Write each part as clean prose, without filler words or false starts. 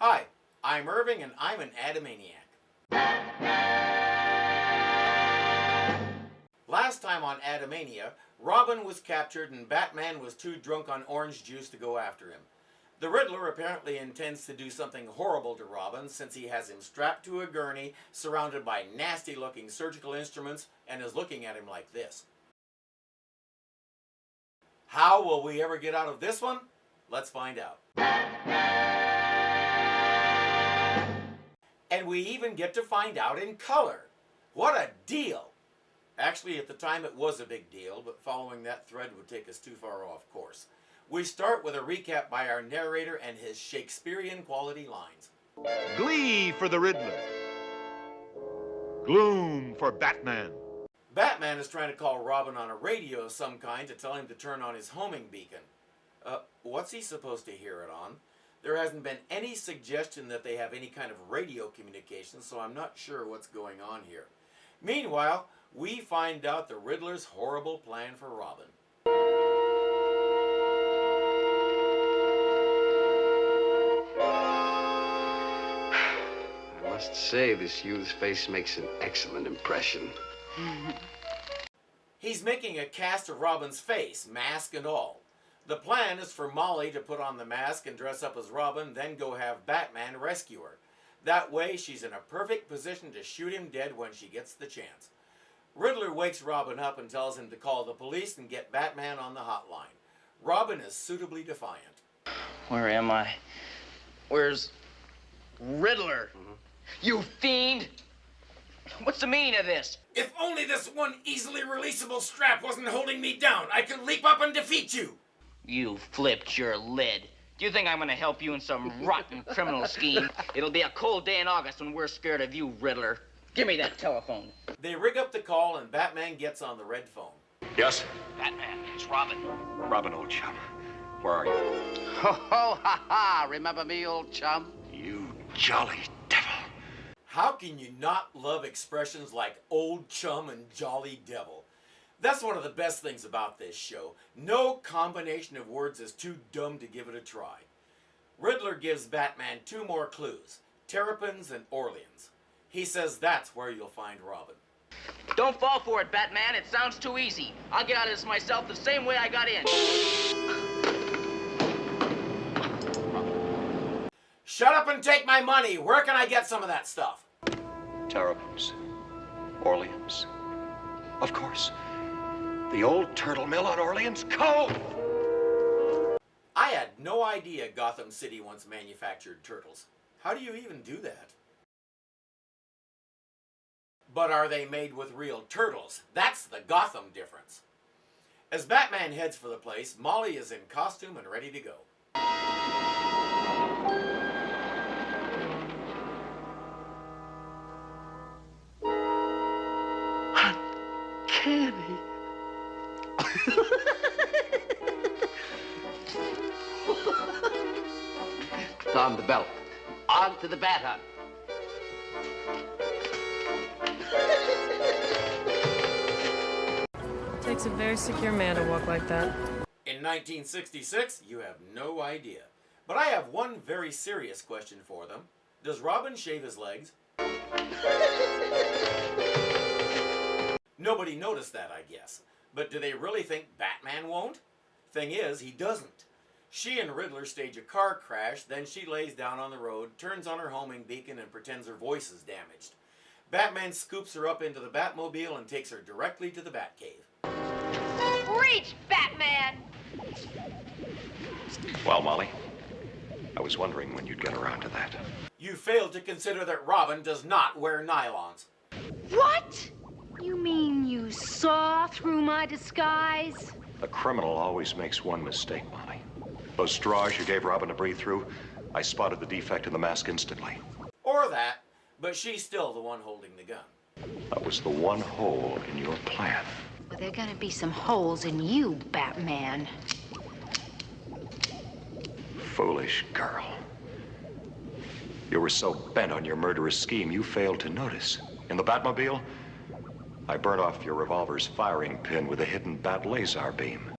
Hi, I'm Irving and I'm an Adamaniac. Last time on Adamania, Robin was captured and Batman was too drunk on orange juice to go after him. The Riddler apparently intends to do something horrible to Robin since he has him strapped to a gurney, surrounded by nasty-looking surgical instruments, and is looking at him like this. How will we ever get out of this one? Let's find out. And we even get to find out in color. What a deal! Actually, at the time it was a big deal, but following that thread would take us too far off course. We start with a recap by our narrator and his Shakespearean quality lines. Glee for the Riddler. Gloom for Batman. Batman is trying to call Robin on a radio of some kind to tell him to turn on his homing beacon. What's he supposed to hear it on? There hasn't been any suggestion that they have any kind of radio communication, so I'm not sure what's going on here. Meanwhile, we find out the Riddler's horrible plan for Robin. I must say, this youth's face makes an excellent impression. He's making a cast of Robin's face, mask and all. The plan is for Molly to put on the mask and dress up as Robin, then go have Batman rescue her. That way, she's in a perfect position to shoot him dead when she gets the chance. Riddler wakes Robin up and tells him to call the police and get Batman on the hotline. Robin is suitably defiant. Where am I? Where's Riddler? You fiend! What's the meaning of this? If only this one easily releasable strap wasn't holding me down, I could leap up and defeat you! You flipped your lid. Do you think I'm gonna help you in some rotten criminal scheme? It'll be a cold day in August when we're scared of you, Riddler. Give me that telephone. They rig up the call and Batman gets on the red phone. Yes? Batman, it's Robin. Robin, old chum. Where are you? Ho, ho, ha, ha. Remember me, old chum? You jolly devil. How can you not love expressions like old chum and jolly devil? That's one of the best things about this show. No combination of words is too dumb to give it a try. Riddler gives Batman two more clues, Terrapins and Orleans. He says that's where you'll find Robin. Don't fall for it, Batman. It sounds too easy. I'll get out of this myself the same way I got in. Shut up and take my money. Where can I get some of that stuff? Terrapins. Orleans. Of course. The old turtle mill on Orleans Cove. I had no idea Gotham City once manufactured turtles. How do you even do that? But are they made with real turtles? That's the Gotham difference. As Batman heads for the place, Molly is in costume and ready to go. Candy. Tom the belt. On to the bat hunt. It takes a very secure man to walk like that. In 1966, you have no idea. But I have one very serious question for them. Does Robin shave his legs? Nobody noticed that, I guess. But do they really think Batman won't? Thing is, he doesn't. She and Riddler stage a car crash, then she lays down on the road, turns on her homing beacon, and pretends her voice is damaged. Batman scoops her up into the Batmobile and takes her directly to the Batcave. Reach, Batman! Well, Molly, I was wondering when you'd get around to that. You failed to consider that Robin does not wear nylons. What? You mean you saw through my disguise? A criminal always makes one mistake, Molly. Those straws you gave Robin to breathe through, I spotted the defect in the mask instantly. Or that, but she's still the one holding the gun. That was the one hole in your plan. Well, there are gonna be some holes in you, Batman. Foolish girl. You were so bent on your murderous scheme, you failed to notice. In the Batmobile, I burned off your revolver's firing pin with a hidden bat laser beam.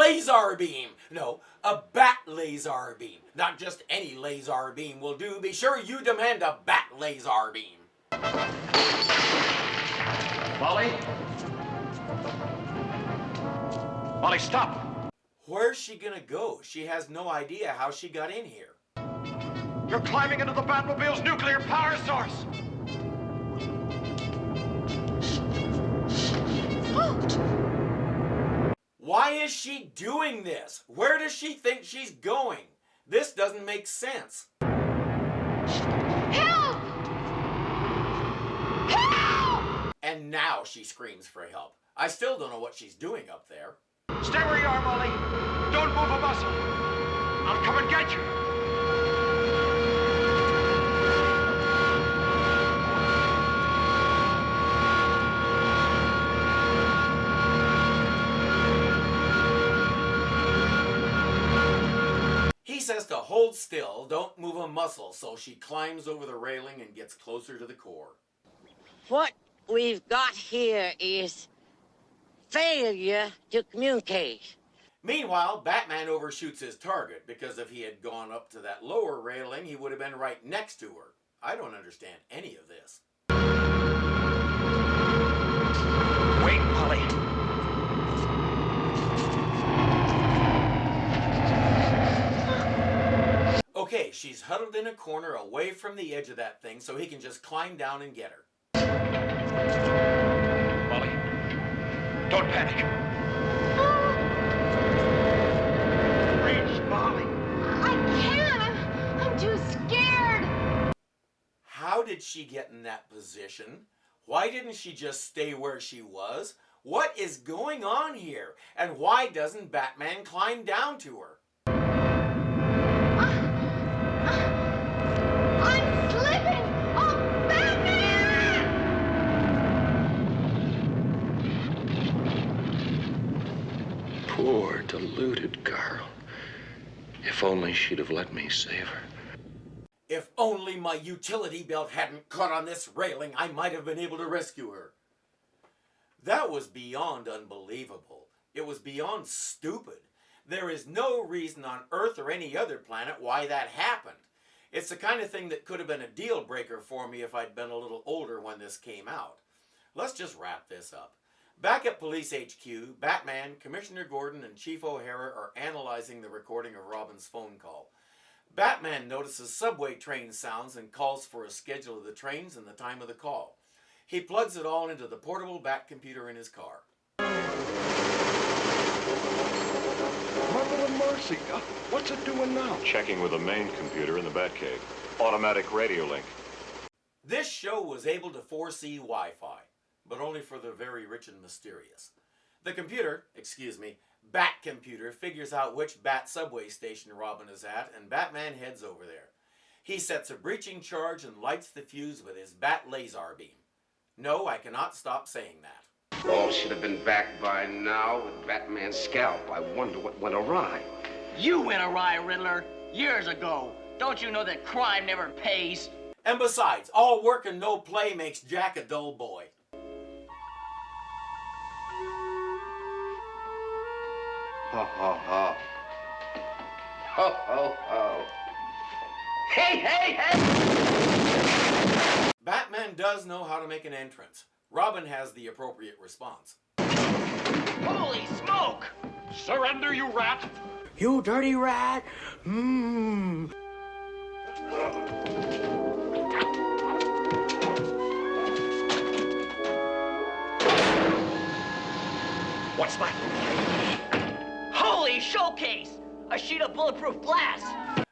laser beam. No, a bat laser beam. Not just any laser beam will do. Be sure you demand a bat laser beam. Molly? Molly, stop! Where's she gonna go? She has no idea how she got in here. You're climbing into the Batmobile's nuclear power source! Why is she doing this? Where does she think she's going? This doesn't make sense. Help! Help! And now she screams for help. I still don't know what she's doing up there. Stay where you are, Molly! Don't move a muscle! I'll come and get you! He says to hold still, don't move a muscle, so she climbs over the railing and gets closer to the core. What we've got here is failure to communicate. Meanwhile, Batman overshoots his target, because if he had gone up to that lower railing, he would have been right next to her. I don't understand any of this. Wait, Molly! Okay, she's huddled in a corner away from the edge of that thing so he can just climb down and get her. Molly, don't panic. Reach, Molly. I can't. I'm too scared. How did she get in that position? Why didn't she just stay where she was? What is going on here? And why doesn't Batman climb down to her? I'm slipping. Oh, Batman! Poor, deluded girl. If only she'd have let me save her. If only my utility belt hadn't caught on this railing, I might have been able to rescue her. That was beyond unbelievable. It was beyond stupid. There is no reason on Earth or any other planet why that happened. It's the kind of thing that could have been a deal breaker for me if I'd been a little older when this came out. Let's just wrap this up. Back at Police HQ, Batman, Commissioner Gordon, and Chief O'Hara are analyzing the recording of Robin's phone call. Batman notices subway train sounds and calls for a schedule of the trains and the time of the call. He plugs it all into the portable Bat computer in his car. Mother of mercy, what's it doing now? Checking with the main computer in the Batcave. Automatic radio link. This show was able to foresee Wi-Fi, but only for the very rich and mysterious. The computer, Bat computer, figures out which Bat subway station Robin is at, and Batman heads over there. He sets a breaching charge and lights the fuse with his Bat laser beam. No, I cannot stop saying that. All should have been back by now with Batman's scalp. I wonder what went awry. You went awry, Riddler, years ago. Don't you know that crime never pays? And besides, all work and no play makes Jack a dull boy. Ho, ho, ho. Ho, ho, ho. Hey, hey, hey! Batman does know how to make an entrance. Robin has the appropriate response. Holy smoke! Surrender, you rat! You dirty rat! Mmm. What's that? Holy showcase! A sheet of bulletproof glass!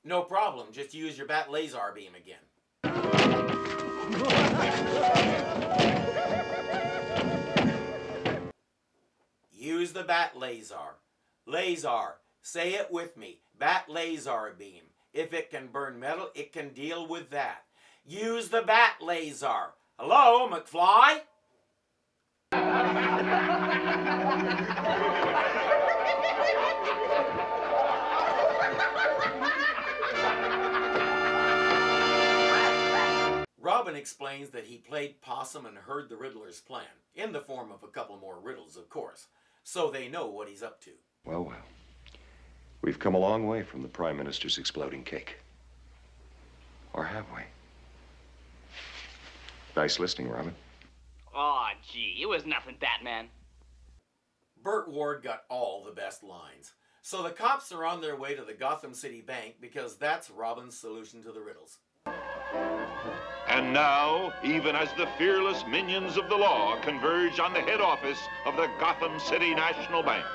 No problem, just use your Bat laser beam again. Use the Bat laser. Laser. Say it with me. Bat laser beam. If it can burn metal, it can deal with that. Use the Bat laser. Hello, McFly? Robin explains that he played possum and heard the Riddler's plan, in the form of a couple more riddles, of course, so they know what he's up to. Well, well. We've come a long way from the Prime Minister's exploding cake. Or have we? Nice listening, Robin. Aw, gee, it was nothing, Batman. Burt Ward got all the best lines. So the cops are on their way to the Gotham City Bank because that's Robin's solution to the riddles. And now, even as the fearless minions of the law converge on the head office of the Gotham City National Bank.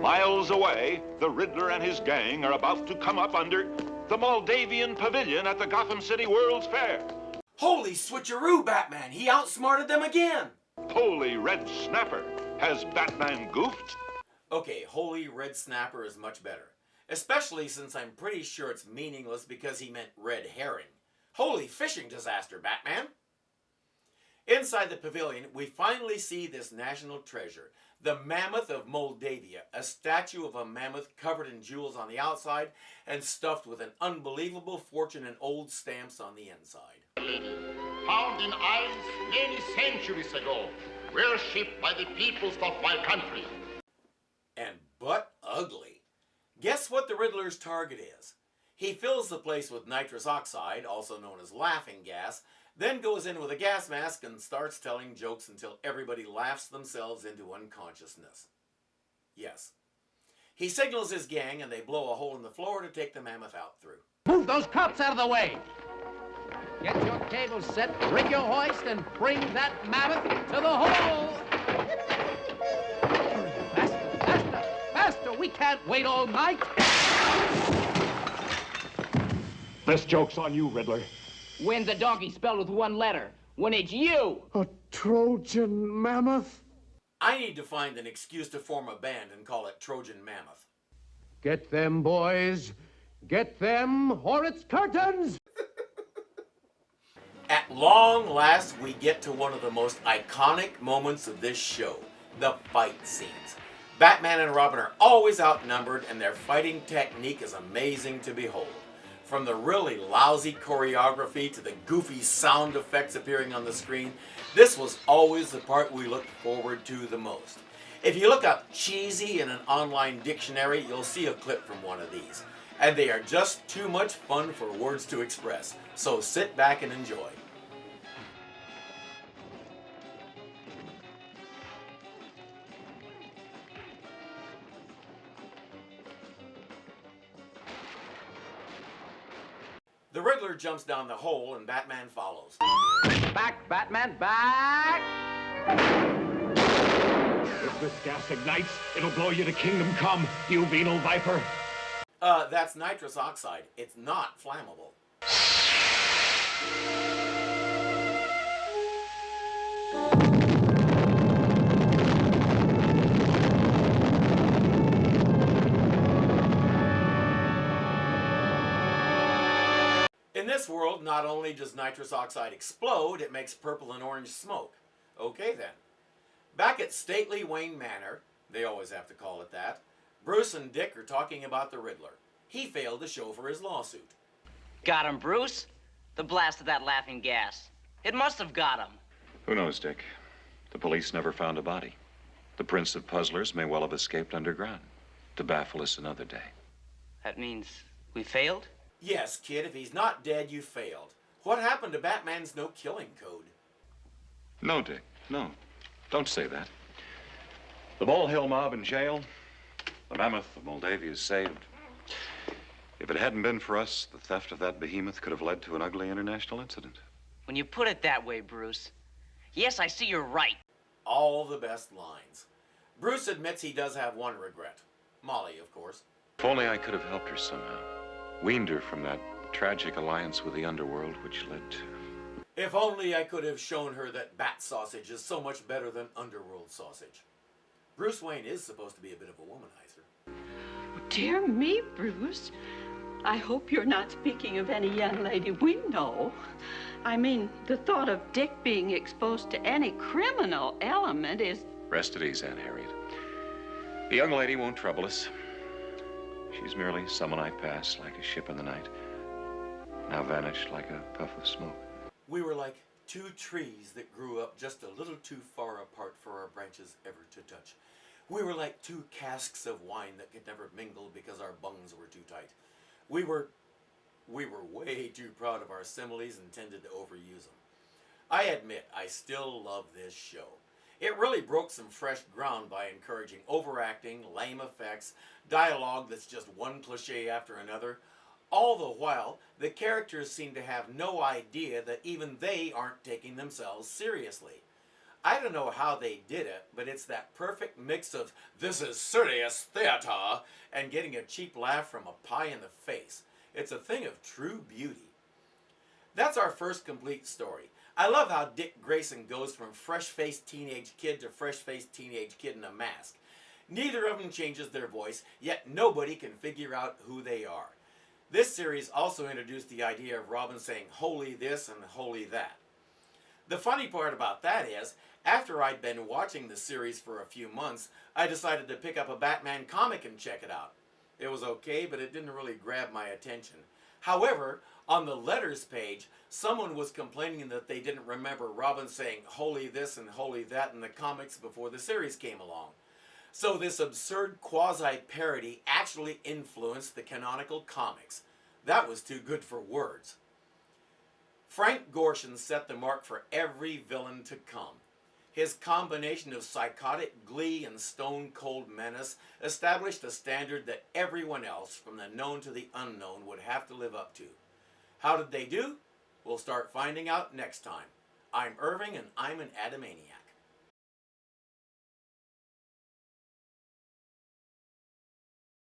Miles away, the Riddler and his gang are about to come up under the Moldavian Pavilion at the Gotham City World's Fair. Holy switcheroo, Batman! He outsmarted them again! Holy red snapper! Has Batman goofed? Okay, holy red snapper is much better. Especially since I'm pretty sure it's meaningless because he meant red herring. Holy fishing disaster, Batman! Inside the pavilion, we finally see this national treasure, the Mammoth of Moldavia, a statue of a mammoth covered in jewels on the outside and stuffed with an unbelievable fortune in old stamps on the inside. Found in isles many centuries ago, worshipped by the peoples of my country. And but ugly. Guess what the Riddler's target is? He fills the place with nitrous oxide, also known as laughing gas, then goes in with a gas mask and starts telling jokes until everybody laughs themselves into unconsciousness. Yes. He signals his gang and they blow a hole in the floor to take the mammoth out through. Move those cops out of the way! Get your cables set, rig your hoist, and bring that mammoth to the hole! Hurry, faster, faster, faster! We can't wait all night! This joke's on you, Riddler. When's a donkey spelled with one letter? When it's you! A Trojan mammoth? I need to find an excuse to form a band and call it Trojan Mammoth. Get them, boys. Get them, or it's curtains! At long last, we get to one of the most iconic moments of this show, the fight scenes. Batman and Robin are always outnumbered, and their fighting technique is amazing to behold. From the really lousy choreography to the goofy sound effects appearing on the screen, this was always the part we looked forward to the most. If you look up cheesy in an online dictionary, you'll see a clip from one of these. And they are just too much fun for words to express. So sit back and enjoy. The Riddler jumps down the hole and Batman follows. Back, Batman, back! If this gas ignites, it'll blow you to kingdom come, you venal viper. That's nitrous oxide. It's not flammable. In this world, not only does nitrous oxide explode, it makes purple and orange smoke. Okay then. Back at stately Wayne Manor, they always have to call it that, Bruce and Dick are talking about the Riddler. He failed to show for his lawsuit. Got him, Bruce? The blast of that laughing gas. It must have got him. Who knows, Dick? The police never found a body. The Prince of Puzzlers may well have escaped underground to baffle us another day. That means we failed? Yes, kid, if he's not dead, you failed. What happened to Batman's no-killing code? No, Dick, no. Don't say that. The Molehill mob in jail. The Mammoth of Moldavia is saved. If it hadn't been for us, the theft of that behemoth could have led to an ugly international incident. When you put it that way, Bruce. Yes, I see you're right. All the best lines. Bruce admits he does have one regret. Molly, of course. If only I could have helped her somehow. Weaned her from that tragic alliance with the underworld, which led to... If only I could have shown her that bat sausage is so much better than underworld sausage. Bruce Wayne is supposed to be a bit of a womanizer. Dear me, Bruce. I hope you're not speaking of any young lady we know. I mean, the thought of Dick being exposed to any criminal element is... Rest at ease, Aunt Harriet. The young lady won't trouble us. She's merely someone I pass like a ship in the night, now vanished like a puff of smoke. We were like two trees that grew up just a little too far apart for our branches ever to touch. We were like two casks of wine that could never mingle because our bungs were too tight. We were way too proud of our similes and tended to overuse them. I admit, I still love this show. It really broke some fresh ground by encouraging overacting, lame effects, dialogue that's just one cliche after another. All the while, the characters seem to have no idea that even they aren't taking themselves seriously. I don't know how they did it, but it's that perfect mix of "this is serious theater" and getting a cheap laugh from a pie in the face. It's a thing of true beauty. That's our first complete story. I love how Dick Grayson goes from fresh-faced teenage kid to fresh-faced teenage kid in a mask. Neither of them changes their voice, yet nobody can figure out who they are. This series also introduced the idea of Robin saying "holy this" and "holy that." The funny part about that is, after I'd been watching the series for a few months, I decided to pick up a Batman comic and check it out. It was okay, but it didn't really grab my attention. However, on the letters page, someone was complaining that they didn't remember Robin saying "holy this" and "holy that" in the comics before the series came along. So this absurd quasi-parody actually influenced the canonical comics. That was too good for words. Frank Gorshin set the mark for every villain to come. His combination of psychotic glee and stone-cold menace established a standard that everyone else, from the known to the unknown, would have to live up to. How did they do? We'll start finding out next time. I'm Irving, and I'm an Adamania.